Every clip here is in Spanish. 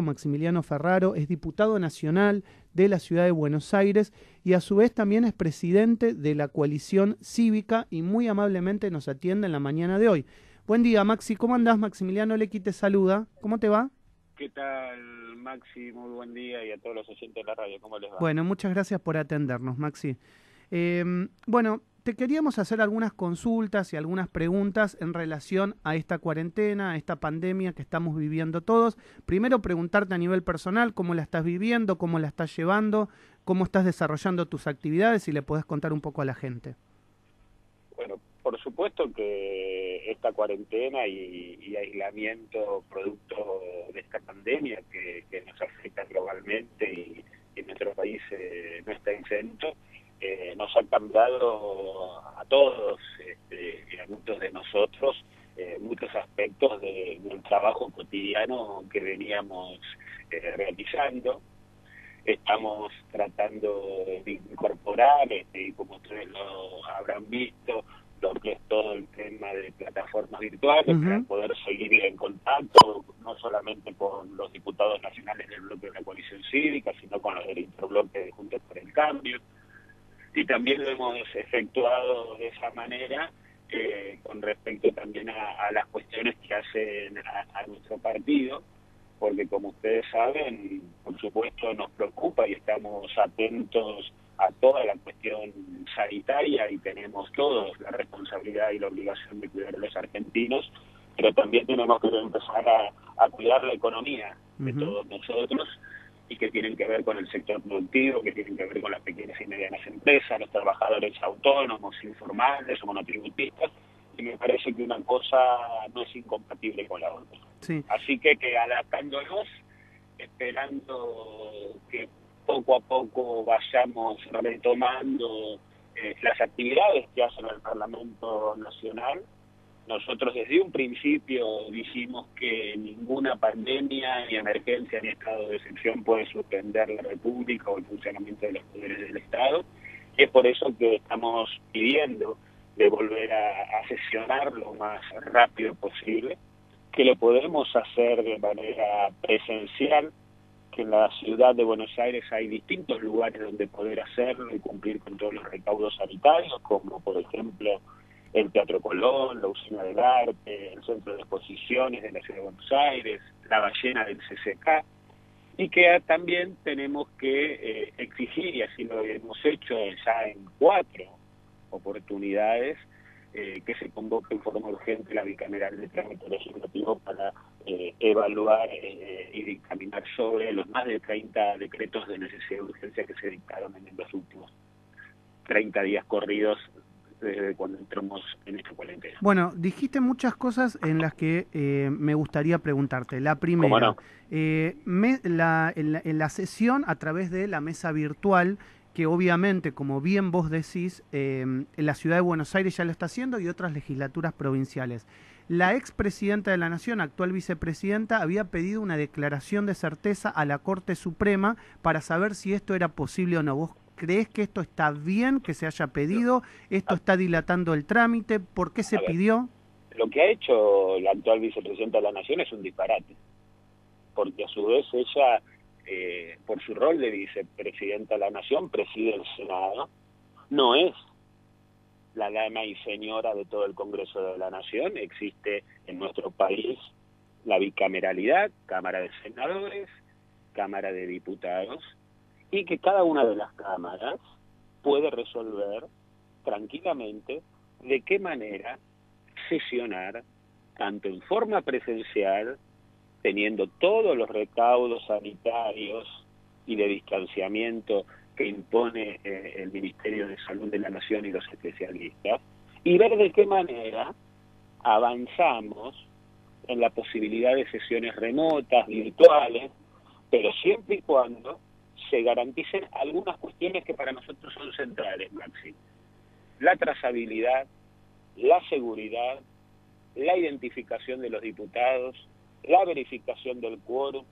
Maximiliano Ferraro, es diputado nacional de la ciudad de Buenos Aires y a su vez también es presidente de la coalición cívica y muy amablemente nos atiende en la mañana de hoy. Buen día, Maxi, ¿cómo andás? Maximiliano Lequi te saluda, ¿cómo te va? ¿Qué tal, Maxi? Muy buen día y a todos los oyentes de la radio, ¿cómo les va? Bueno, muchas gracias por atendernos, Maxi. Bueno, te queríamos hacer algunas consultas y algunas preguntas en relación a esta cuarentena, a esta pandemia que estamos viviendo todos. Primero preguntarte a nivel personal cómo la estás viviendo, cómo la estás llevando, cómo estás desarrollando tus actividades y le podés contar un poco a la gente. Bueno, por supuesto que esta cuarentena y aislamiento producto de esta pandemia que nos afecta globalmente y nuestro país no está exento, nos ha cambiado a todos y a muchos de nosotros muchos aspectos del trabajo cotidiano que veníamos realizando. Estamos tratando de incorporar, y como ustedes lo habrán visto, lo que es todo el tema de plataformas virtuales para poder seguir en contacto, no solamente con los diputados nacionales del bloque de la coalición cívica, sino con los del interbloque de Juntos por el Cambio. Y también lo hemos efectuado de esa manera con respecto también a las cuestiones que hacen a nuestro partido, porque como ustedes saben, por supuesto nos preocupa y estamos atentos a toda la cuestión sanitaria y tenemos todos la responsabilidad y la obligación de cuidar a los argentinos, pero también tenemos que empezar a cuidar la economía de todos nosotros y que tienen que ver con el sector productivo, que tienen que ver con las pequeñas y medianas empresas, los trabajadores autónomos, informales o monotributistas, y me parece que una cosa no es incompatible con la otra. Sí. Así que adaptándonos, esperando que poco a poco vayamos retomando las actividades que hacen el Parlamento Nacional. Nosotros desde un principio dijimos que ninguna pandemia, ni emergencia, ni estado de excepción puede suspender la República o el funcionamiento de los poderes del Estado. Y es por eso que estamos pidiendo de volver a sesionar lo más rápido posible, que lo podemos hacer de manera presencial, que en la ciudad de Buenos Aires hay distintos lugares donde poder hacerlo y cumplir con todos los recaudos sanitarios, como por ejemplo el Teatro Colón, la Usina del Arte, el Centro de Exposiciones de la Ciudad de Buenos Aires, la Ballena del CCK, y que también tenemos que exigir, y así lo hemos hecho ya en 4 oportunidades, que se convoque en forma urgente la bicameral de trámite legislativo para evaluar y dictaminar sobre los más de 30 decretos de necesidad y urgencia que se dictaron en los últimos 30 días corridos desde cuando entramos en esta cuarentena. Bueno, dijiste muchas cosas en las que me gustaría preguntarte. La primera, ¿Cómo no? en la sesión a través de la mesa virtual, que obviamente, como bien vos decís, en la ciudad de Buenos Aires ya lo está haciendo y otras legislaturas provinciales. La expresidenta de la Nación, actual vicepresidenta, había pedido una declaración de certeza a la Corte Suprema para saber si esto era posible o no. ¿Vos creés que esto está bien que se haya pedido? ¿Esto está dilatando el trámite? ¿Por qué se pidió? Lo que ha hecho la actual vicepresidenta de la Nación es un disparate, porque a su vez ella, por su rol de vicepresidenta de la Nación, preside el Senado, no es la dama y señora de todo el Congreso de la Nación. Existe en nuestro país la bicameralidad, Cámara de Senadores, Cámara de Diputados, y que cada una de las cámaras puede resolver tranquilamente de qué manera sesionar, tanto en forma presencial, teniendo todos los recaudos sanitarios y de distanciamiento que impone el Ministerio de Salud de la Nación y los especialistas, y ver de qué manera avanzamos en la posibilidad de sesiones remotas, virtuales, pero siempre y cuando se garanticen algunas cuestiones que para nosotros son centrales, Maxi. La trazabilidad, la seguridad, la identificación de los diputados, la verificación del quórum,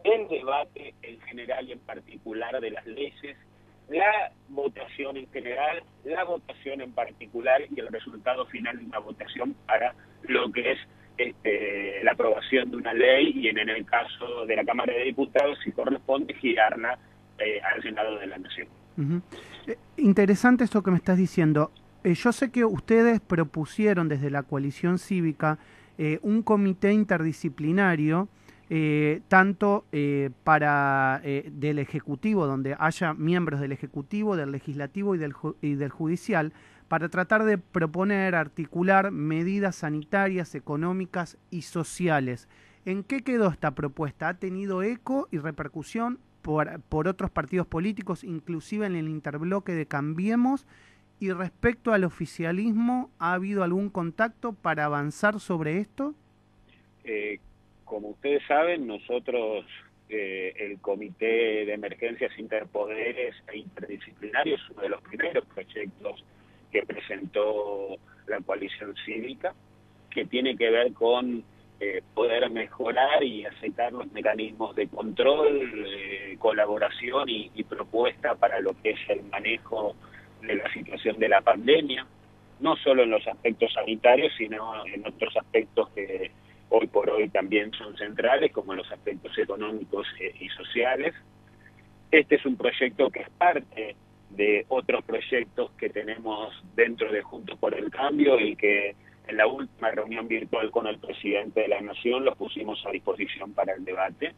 el debate en general y en particular de las leyes, la votación en general, la votación en particular y el resultado final de una votación para lo que es la aprobación de una ley y en el caso de la Cámara de Diputados, si corresponde, girarla al Senado de la Nación. Interesante esto que me estás diciendo. Yo sé que ustedes propusieron desde la coalición cívica un comité interdisciplinario, tanto para del Ejecutivo, donde haya miembros del Ejecutivo, del Legislativo y del Judicial, para tratar de proponer, articular medidas sanitarias, económicas y sociales. ¿En qué quedó esta propuesta? ¿Ha tenido eco y repercusión por otros partidos políticos, inclusive en el interbloque de Cambiemos? Y respecto al oficialismo, ¿ha habido algún contacto para avanzar sobre esto? Como ustedes saben, nosotros, el Comité de Emergencias Interpoderes e Interdisciplinarios, uno de los primeros proyectos que presentó la coalición cívica, que tiene que ver con poder mejorar y aceitar los mecanismos de control, colaboración y propuesta para lo que es el manejo de la situación de la pandemia, no solo en los aspectos sanitarios, sino en otros aspectos que hoy por hoy también son centrales, como los aspectos económicos y sociales. Este es un proyecto que es parte de otros proyectos que tenemos dentro de Juntos por el Cambio y que en la última reunión virtual con el presidente de la Nación los pusimos a disposición para el debate.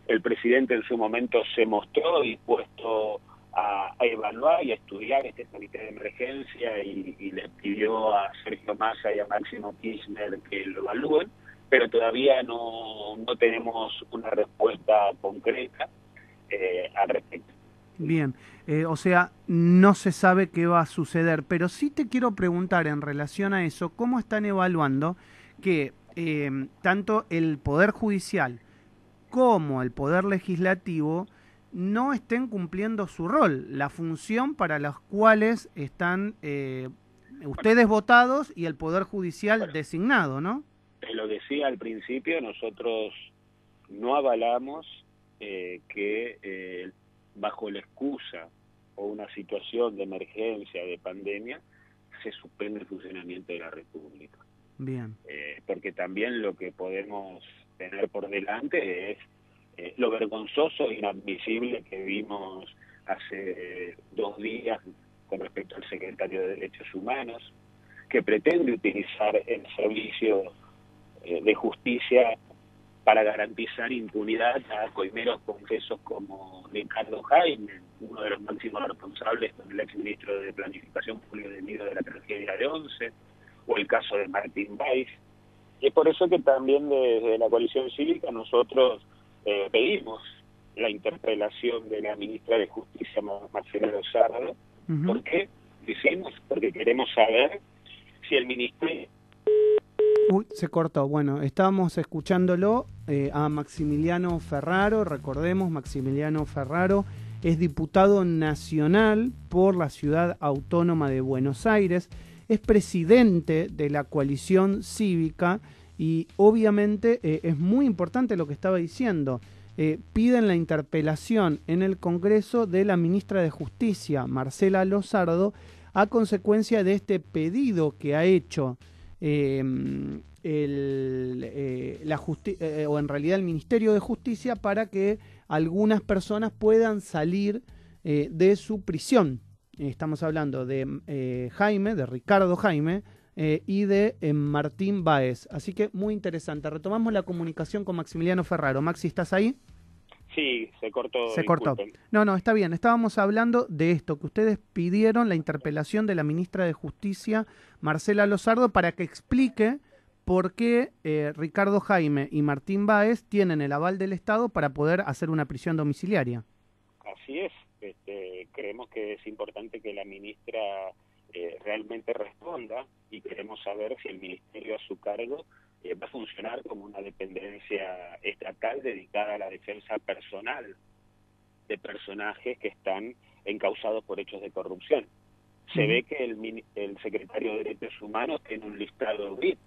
El presidente en su momento se mostró dispuesto a evaluar y a estudiar este comité de emergencia y le pidió a Sergio Massa y a Máximo Kirchner que lo evalúen, pero todavía no tenemos una respuesta concreta al respecto. Bien, o sea, no se sabe qué va a suceder, pero sí te quiero preguntar en relación a eso, ¿cómo están evaluando que tanto el Poder Judicial como el Poder Legislativo no estén cumpliendo su rol, la función para las cuales están ustedes votados y el Poder Judicial designado, ¿no? Te lo decía al principio, nosotros no avalamos que bajo la excusa o una situación de emergencia, de pandemia, se suspende el funcionamiento de la República. Bien. Porque también lo que podemos tener por delante es lo vergonzoso e inadmisible que vimos hace 2 días con respecto al secretario de Derechos Humanos, que pretende utilizar el servicio de justicia para garantizar impunidad a coimeros confesos como Ricardo Jaime, uno de los máximos responsables con el exministro de Planificación Julio de Nido de la tragedia de Once, o el caso de Martín Báez. Y es por eso que también desde la coalición cívica nosotros pedimos la interpelación de la ministra de Justicia, Marcela Lozardo. ¿Por qué? Decimos, porque queremos saber si el ministerio... Uy, se cortó. Bueno, estábamos escuchándolo a Maximiliano Ferraro. Recordemos, Maximiliano Ferraro es diputado nacional por la Ciudad Autónoma de Buenos Aires, es presidente de la coalición cívica y obviamente es muy importante lo que estaba diciendo. Piden la interpelación en el Congreso de la ministra de Justicia, Marcela Lozardo, a consecuencia de este pedido que ha hecho o en realidad el Ministerio de Justicia para que algunas personas puedan salir de su prisión. Estamos hablando de Jaime, de Ricardo Jaime y de Martín Báez. Así que muy interesante. Retomamos la comunicación con Maximiliano Ferraro. Maxi, ¿estás ahí? Sí, se cortó. Se cortó. No, está bien. Estábamos hablando de esto, que ustedes pidieron la interpelación de la ministra de Justicia, Marcela Lozardo, para que explique por qué Ricardo Jaime y Martín Báez tienen el aval del Estado para poder hacer una prisión domiciliaria. Así es. Creemos que es importante que la ministra realmente responda y queremos saber si el ministerio a su cargo va a funcionar como una dependencia estatal dedicada a la defensa personal de personajes que están encausados por hechos de corrupción. Se ve que el secretario de Derechos Humanos tiene un listado VIP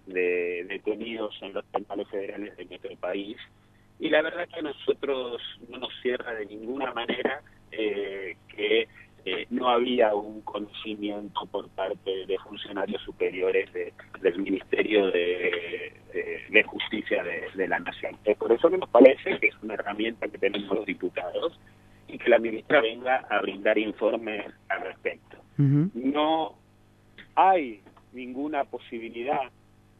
de detenidos en los penales federales de nuestro país y la verdad que a nosotros no nos cierra de ninguna manera que no había un conocimiento por parte de funcionarios superiores del Ministerio de Justicia de la Nación. Es por eso que nos parece que es una herramienta que tenemos los diputados y que la ministra venga a brindar informes al respecto. No hay ninguna posibilidad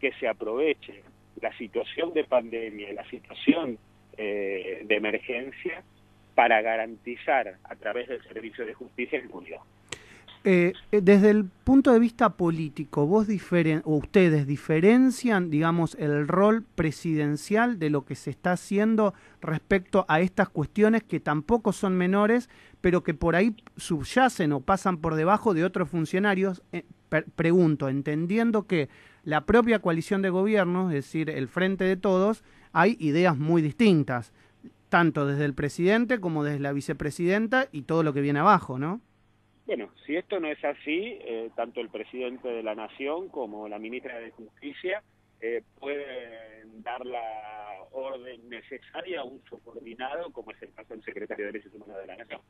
que se aproveche la situación de pandemia y la situación de emergencia para garantizar a través del Servicio de Justicia impunidad. Desde el punto de vista político, ustedes diferencian, digamos, el rol presidencial de lo que se está haciendo respecto a estas cuestiones que tampoco son menores, pero que por ahí subyacen o pasan por debajo de otros funcionarios. Pregunto, entendiendo que la propia coalición de gobierno, es decir, el Frente de Todos, hay ideas muy distintas, tanto desde el presidente como desde la vicepresidenta y todo lo que viene abajo, ¿no? Bueno, si esto no es así, tanto el presidente de la Nación como la ministra de Justicia pueden dar la orden necesaria a un subordinado, como es el caso del secretario de Derechos Humanos de la Nación.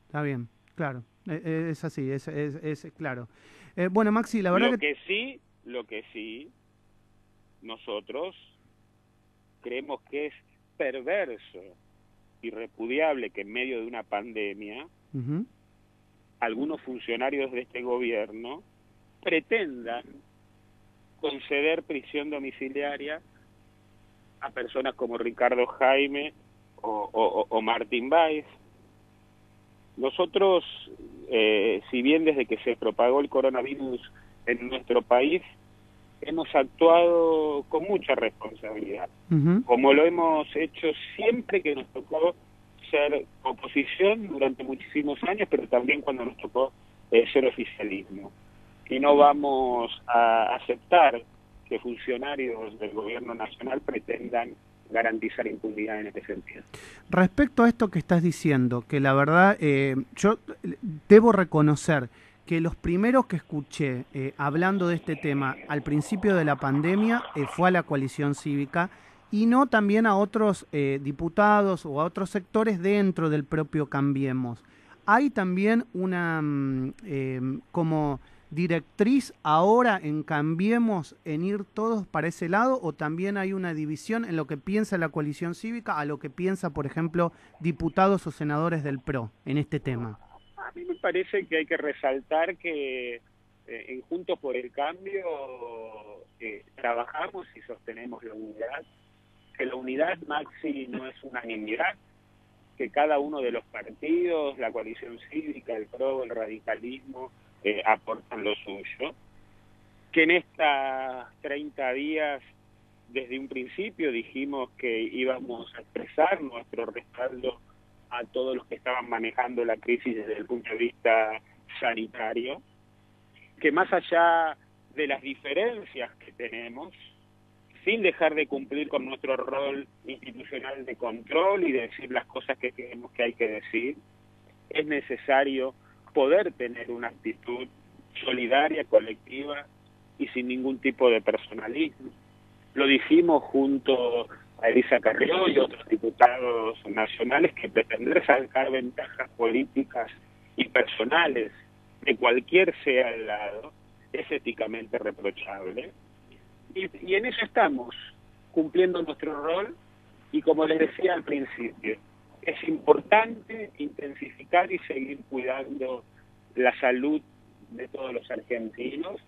Está bien, claro, es así, es claro. Bueno, Maxi, la verdad Lo que sí, nosotros creemos que es perverso y repudiable que en medio de una pandemia algunos funcionarios de este gobierno pretendan conceder prisión domiciliaria a personas como Ricardo Jaime o Martín Báez. Nosotros, si bien desde que se propagó el coronavirus en nuestro país, hemos actuado con mucha responsabilidad, como lo hemos hecho siempre que nos tocó ser oposición durante muchísimos años, pero también cuando nos tocó ser oficialismo. Y no vamos a aceptar que funcionarios del gobierno nacional pretendan garantizar impunidad en este sentido. Respecto a esto que estás diciendo, que la verdad yo debo reconocer que los primeros que escuché hablando de este tema al principio de la pandemia fue a la coalición cívica y no también a otros diputados o a otros sectores dentro del propio Cambiemos. Hay también una como directriz ahora en Cambiemos en ir todos para ese lado, o también hay una división en lo que piensa la coalición cívica a lo que piensa, por ejemplo, diputados o senadores del PRO en este tema. A mí me parece que hay que resaltar que en Juntos por el Cambio trabajamos y sostenemos la unidad, que la unidad, Maxi, no es unanimidad, que cada uno de los partidos, la coalición cívica, el PRO, el radicalismo, aportan lo suyo, que en estos 30 días, desde un principio, dijimos que íbamos a expresar nuestro respaldo a todos los que estaban manejando la crisis desde el punto de vista sanitario, que más allá de las diferencias que tenemos, sin dejar de cumplir con nuestro rol institucional de control y de decir las cosas que creemos que hay que decir, es necesario poder tener una actitud solidaria, colectiva y sin ningún tipo de personalismo. Lo dijimos junto a Elisa Carrió y otros diputados nacionales, que pretender sacar ventajas políticas y personales de cualquier sea el lado es éticamente reprochable. Y en eso estamos, cumpliendo nuestro rol, y como les decía al principio, es importante intensificar y seguir cuidando la salud de todos los argentinos,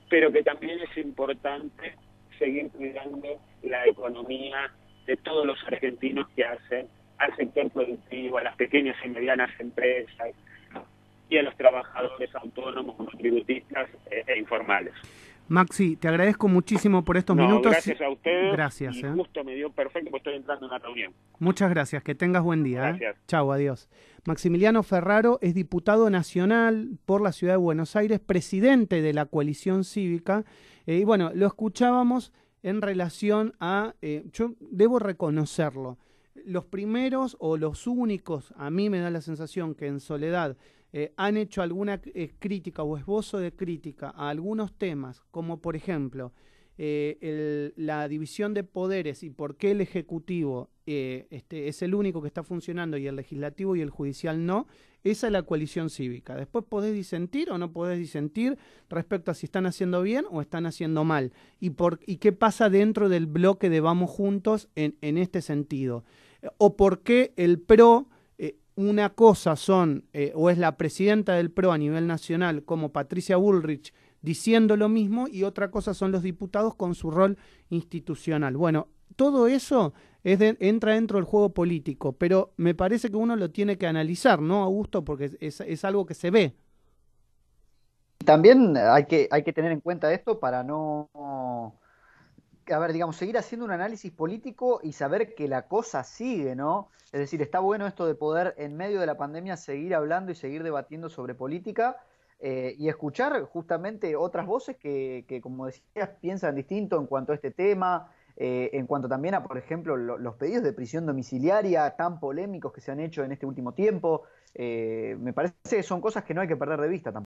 pero que también es importante seguir cuidando la economía de todos los argentinos que hacen al sector productivo, a las pequeñas y medianas empresas y a los trabajadores autónomos, monotributistas e informales. Maxi, te agradezco muchísimo por estos minutos. Gracias a ustedes. Gracias. Justo me dio perfecto porque estoy entrando en una reunión. Muchas gracias, que tengas buen día. Gracias. Chau, adiós. Maximiliano Ferraro es diputado nacional por la Ciudad de Buenos Aires, presidente de la coalición cívica. Y bueno, lo escuchábamos en relación a, yo debo reconocerlo, los primeros o los únicos, a mí me da la sensación que en Soledad han hecho alguna crítica o esbozo de crítica a algunos temas, como por ejemplo la división de poderes y por qué el Ejecutivo es el único que está funcionando y el legislativo y el judicial no, esa es la coalición cívica. Después podés disentir o no podés disentir respecto a si están haciendo bien o están haciendo mal. Y qué pasa dentro del bloque de Vamos Juntos en este sentido. O por qué el PRO, una cosa o es la presidenta del PRO a nivel nacional como Patricia Bullrich diciendo lo mismo, y otra cosa son los diputados con su rol institucional. Bueno, todo eso entra dentro del juego político, pero me parece que uno lo tiene que analizar, ¿no, Augusto? Porque es algo que se ve. También hay que tener en cuenta esto para no, a ver, digamos, seguir haciendo un análisis político y saber que la cosa sigue, ¿no? Es decir, está bueno esto de poder en medio de la pandemia seguir hablando y seguir debatiendo sobre política, y escuchar justamente otras voces que, como decías, piensan distinto en cuanto a este tema, en cuanto también a, por ejemplo, los pedidos de prisión domiciliaria tan polémicos que se han hecho en este último tiempo. Me parece que son cosas que no hay que perder de vista tampoco.